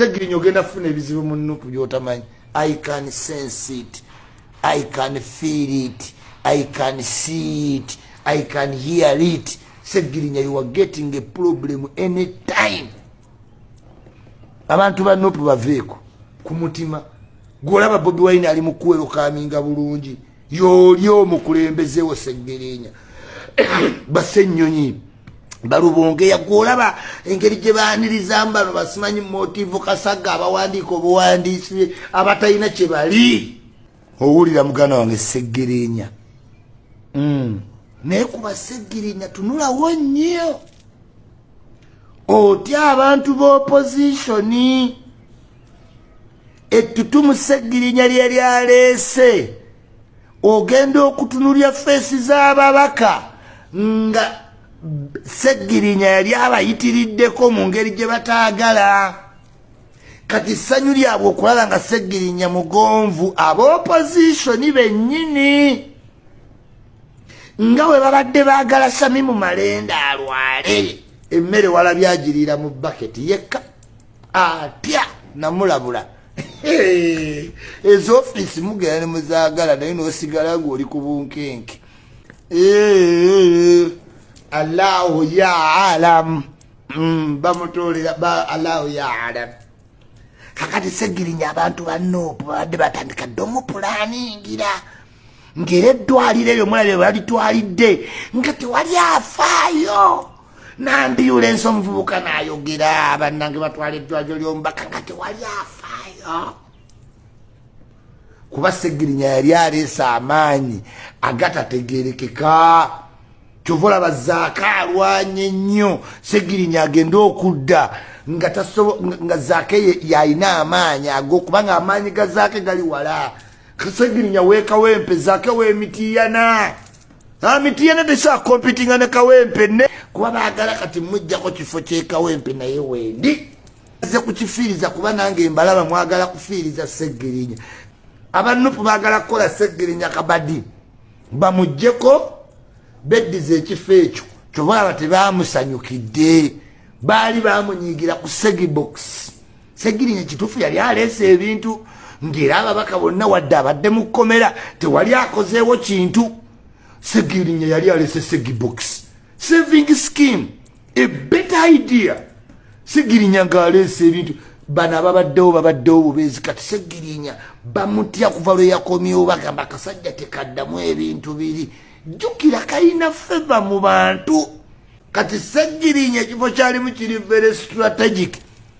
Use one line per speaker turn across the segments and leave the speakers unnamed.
Segirinya ogenda funa ebizibu mu Nuupu byotamanyi. I can sense it, I can feel it, I can see it, I can hear it. Segirinya, you are getting a problem anytime. Abantu ba Nuupu baveeko ku mutima. Gwolaba Bobi Wine ali mu kuwero kaminga bulungi. Yoli omukulembezewo Segirinya. Basennyonyi balubonge yagolaba engeri gye baaniriza mbano basimanyi motivu Kasaga abawandiika obuwandiisi abatalina kye bali. Owulira mugana wange Segirinya. Naye kuba Segirinya tunulawo nnyo. Otya abantu b'opozitioni. Ettutumu Segirinya lyali aleese. Ogenda okutunulya feesi z'ababaka nga Segirinya yali abayitiriddeko mu ngeri gye bataagala. Kati ssanyu lyabwe okulaba nga Segirinya mugonvu ab'opozitioni bennyini nga we babadde baagala Shamimu Malenda alwale emmere walabye agiriira mu baketi yekka atya namulabula. Ezo ofiisi mugenda ne muzaagala naye n'osigala ng'oli ku bunkenke. Allahu ya alam. Bamutoolera Allahu ya alam. Kakati Segirinya abantu ba Nuupu babadde batandika dde omupulaaningira ng'era eddwaliro eryo mulabye balitwalidde nga tewali afaayo. N'ambyulensi omuvubuka n'ayogera bannange batwala eddwaliro ly'omubaka nga tewali afaayo. Kuba Segirinya yali aleese amaanyi agatategeerekeka. Kyova olaba Zaaka alwanye nnyo Segirinya agenda okudda nga Zaaka yalina amaanyi ag'okubanga amaanyi ga Zaaka gali wala. Segirinya weekawempe Zaaka weemitiyana. Mitiyana tesaakompitinga ne Kawempe ne kuba baagala kati mujjako kifo ky'Ekawempe naye wendi. Nze kukifiiriza kuba nange mbalaba mwagala kufiiriza Segirinya. Abanuupu baagala kukola Segirinya kabadi bamuggyeko beddiza ekifo ekyo. Kyova olaba tebaamusanyukidde. Baali baamunyiigira ku Segibox. Segirinya kituufu yali aleese ebintu ng'era ababaka bonna wadde abadde mu kkomera tewali akozeewo kintu. Segirinya yali aleese Segibox saving scheme, a better idea. Segirinya ng'aleese ebintu bano ababaddewo bubeezi kati Segirinya bamutya kuva lwe yakomyewo bagamba akasajja tekaddamu ebintu biri. Jjukira kalina feva mu bantu. Kati Segirinya ekifo kyalimu kiri very strategic.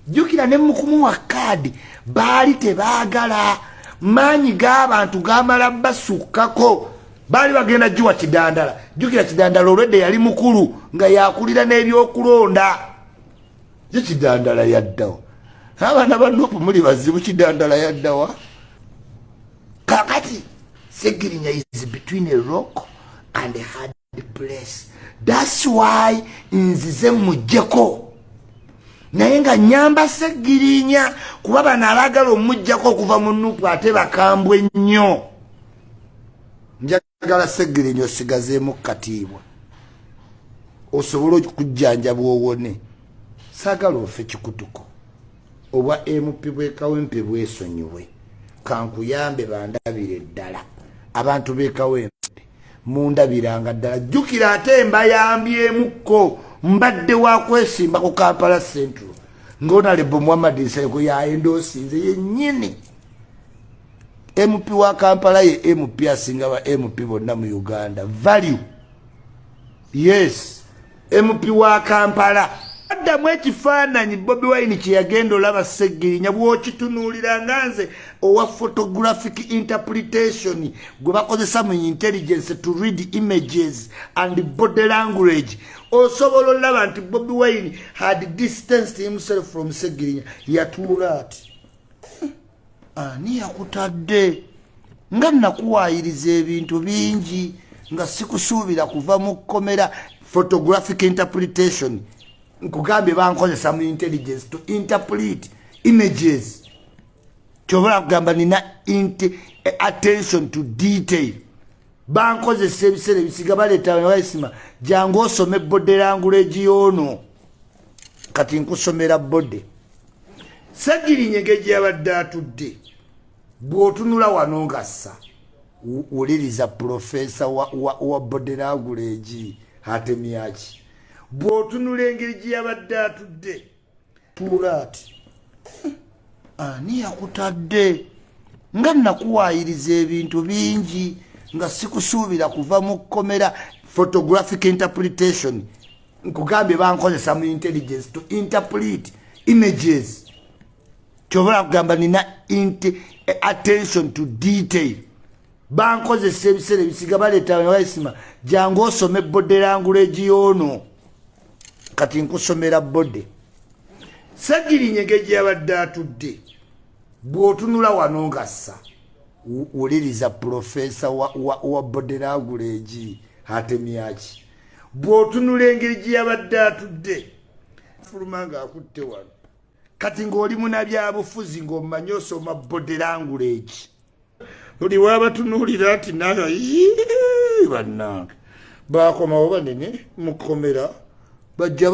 Jjukira ne mu kumuwa kaadi baali tebaagala. Maanyi g'abantu gaamala basukkako. Baali bagenda Jjuwa Kidandala. Jjukira Kidandala olwedde yali mukulu nga yakulira n'ebyokulonda. Ye Kidandala yaddawa. Abaana ba Nuupu muli bazibu Kidandala yaddawa. Kakati Segirinya is between a rock and a hard place. That's why nzize mujjeko. Naye nga nyamba Segirinya kuba bano abaagala omujjako okuva mu Nuupu ate bakambwe nnyo. Njagala Segirinya osigazeemu katiibwa osobola okujjanjaba owone. Saagala ofe kikutuko obwa MP bwe Kawempe bwesonyiwe. Kankuyambe bandabire ddala abantu b'e Kawempe mundabiranga ddala. Jjukira ate mbayambyemukko mbadde wa kwesimba ku Kampala Central ng'Honorable Muhammad Nseko yaendoosinze yennyini. MP wa Kampala ye MP asinga ba MP bonna mu Uganda. Value. Yes. MP wa Kampala. Addamu ekifaananyi Bobi Wine kye yagenda olaba Segirinya bw'okitunuulira nga nze owa photographic interpretation gwe bakozesa mu intelligence to read images and body language. Osobola olaba nti Bobi Wine had distanced himself from Segirinya. Yatuula ati ani yakutadde nga nakuwaayiriza ebintu bingi nga sikusuubira kuva mu kkomera. Photographic interpretation nkugambye bankozesa mu intelligence to interpret images. Kyobala kugamba nina attention to detail. Bankozesa ebiseera ebisiga baleeta waisima jangu osome body language yono. Kati nkusomera body. Ssagirinyege gye yabadde atudde bw'otunula wano ngassa wuliriza Profesa wa Boderaguleegi Hatemyaki bw'otunula engeri gye yabadde atudde tuula ati ani yakutadde nga nakuwaayiriza ebintu bingi nga sikusuubira kuva mu kkomera photographic interpretation nkugambye bankozesa mu intelligence to interpret images kyobola kugamba nina attention to detail bankozesa ebiseera ebisiga baleeta waisima jangu osome Boderaguleegi y'ono kati nkusomera bode Ssagirinyege gye yabadde atudde bw'otunula wano ngassa wuliriza Profesa wa Boderaguleegi Hatemyaki bw'otunula engeri gye yabadde atudde fuluma ng'akutte wano kati ng'oli munabyabufuzi ng'omanyi osoma Boderaguleegi oli waabatunuulira ati naga bannange baakomawo banene mu kkomera bajja